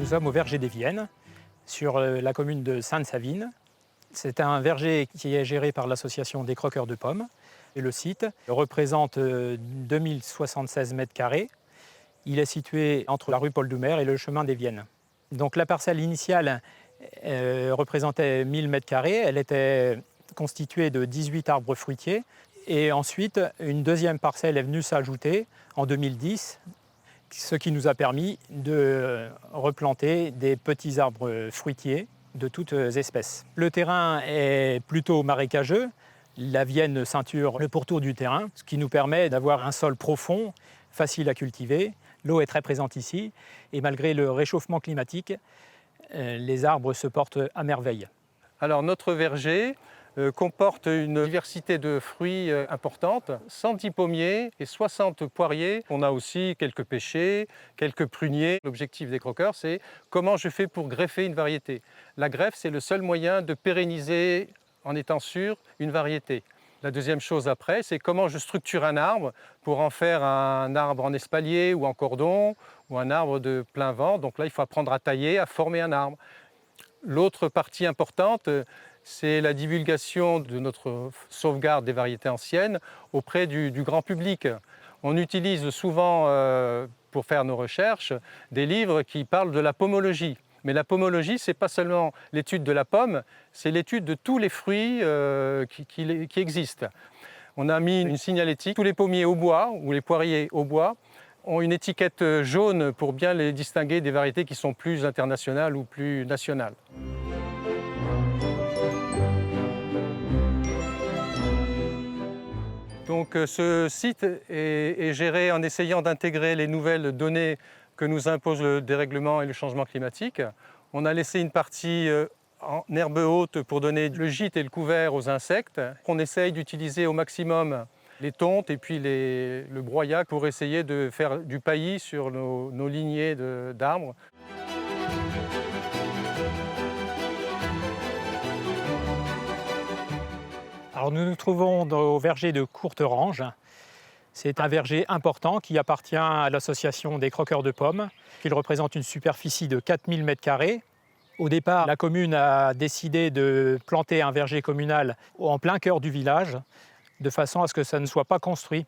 Nous sommes au verger des Viennes, sur la commune de Sainte-Savine. C'est un verger qui est géré par l'association des croqueurs de pommes. Et le site représente 2076 mètres carrés. Il est situé entre la rue Paul-Doumer et le chemin des Viennes. Donc la parcelle initiale représentait 1000 mètres carrés. Elle était constituée de 18 arbres fruitiers. Et ensuite, une deuxième parcelle est venue s'ajouter en 2010, ce qui nous a permis de replanter des petits arbres fruitiers de toutes espèces. Le terrain est plutôt marécageux. La Vienne ceinture le pourtour du terrain, ce qui nous permet d'avoir un sol profond, facile à cultiver. L'eau est très présente ici et malgré le réchauffement climatique, les arbres se portent à merveille. Alors notre verger comporte une diversité de fruits importante, 110 pommiers et 60 poiriers. On a aussi quelques pêchers, quelques pruniers. L'objectif des croqueurs, c'est comment je fais pour greffer une variété. La greffe, c'est le seul moyen de pérenniser, en étant sûr, une variété. La deuxième chose après, c'est comment je structure un arbre pour en faire un arbre en espalier ou en cordon ou un arbre de plein vent. Donc là, il faut apprendre à tailler, à former un arbre. L'autre partie importante, c'est la divulgation de notre sauvegarde des variétés anciennes auprès du grand public. On utilise souvent, pour faire nos recherches, des livres qui parlent de la pomologie. Mais la pomologie, ce n'est pas seulement l'étude de la pomme, c'est l'étude de tous les fruits qui existent. On a mis une signalétique. Tous les pommiers au bois ou les poiriers au bois ont une étiquette jaune pour bien les distinguer des variétés qui sont plus internationales ou plus nationales. Donc ce site est géré en essayant d'intégrer les nouvelles données que nous impose le dérèglement et le changement climatique. On a laissé une partie en herbe haute pour donner le gîte et le couvert aux insectes. On essaye d'utiliser au maximum les tontes et puis le broyat pour essayer de faire du paillis sur nos lignées d'arbres. Alors nous nous trouvons au verger de Courterange. C'est un verger important qui appartient à l'association des croqueurs de pommes. Il représente une superficie de 4000 m². Au départ, la commune a décidé de planter un verger communal en plein cœur du village, de façon à ce que ça ne soit pas construit.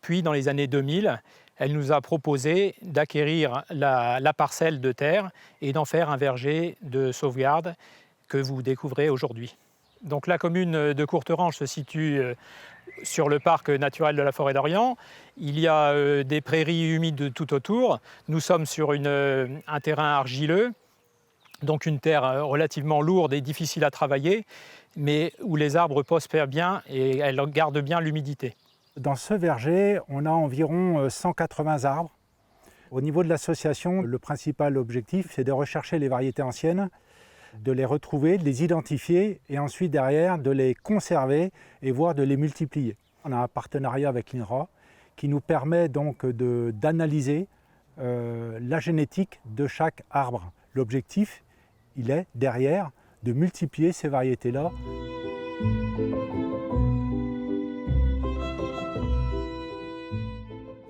Puis, dans les années 2000, elle nous a proposé d'acquérir la parcelle de terre et d'en faire un verger de sauvegarde que vous découvrez aujourd'hui. Donc la commune de Courterange se situe sur le parc naturel de la Forêt d'Orient. Il y a des prairies humides tout autour. Nous sommes sur un terrain argileux, donc une terre relativement lourde et difficile à travailler, mais où les arbres prospèrent bien et elles gardent bien l'humidité. Dans ce verger, on a environ 180 arbres. Au niveau de l'association, le principal objectif, c'est de rechercher les variétés anciennes, de les retrouver, de les identifier et ensuite derrière de les conserver et voire de les multiplier. On a un partenariat avec l'INRA qui nous permet donc d'analyser la génétique de chaque arbre. L'objectif, il est derrière de multiplier ces variétés-là.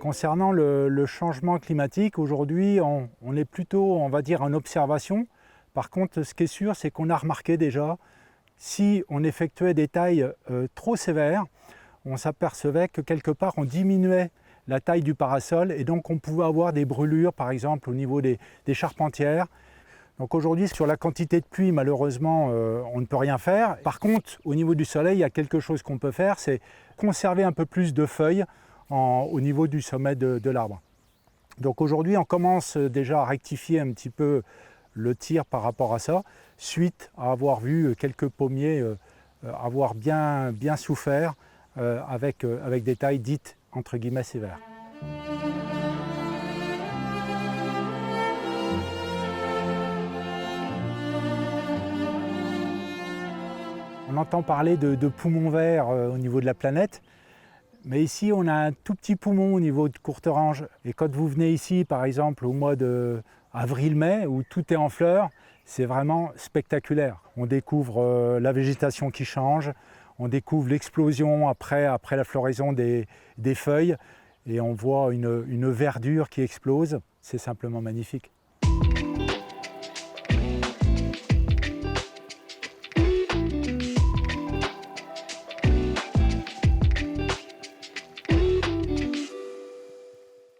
Concernant le changement climatique, aujourd'hui, on est plutôt, on va dire, en observation. Par contre, ce qui est sûr, c'est qu'on a remarqué déjà, si on effectuait des tailles trop sévères, on s'apercevait que quelque part, on diminuait la taille du parasol et donc on pouvait avoir des brûlures, par exemple, au niveau des charpentières. Donc aujourd'hui, sur la quantité de pluie, malheureusement, on ne peut rien faire. Par contre, au niveau du soleil, il y a quelque chose qu'on peut faire, c'est conserver un peu plus de feuilles au niveau du sommet de l'arbre. Donc aujourd'hui, on commence déjà à rectifier un petit peu le tir par rapport à ça, suite à avoir vu quelques pommiers avoir bien souffert avec des tailles dites entre guillemets sévères. On entend parler de poumons verts au niveau de la planète, mais ici on a un tout petit poumon au niveau de Courterange. Et quand vous venez ici, par exemple au mois d'avril-mai, où tout est en fleurs, c'est vraiment spectaculaire. On découvre la végétation qui change, on découvre l'explosion après la floraison des feuilles, et on voit une verdure qui explose. C'est simplement magnifique.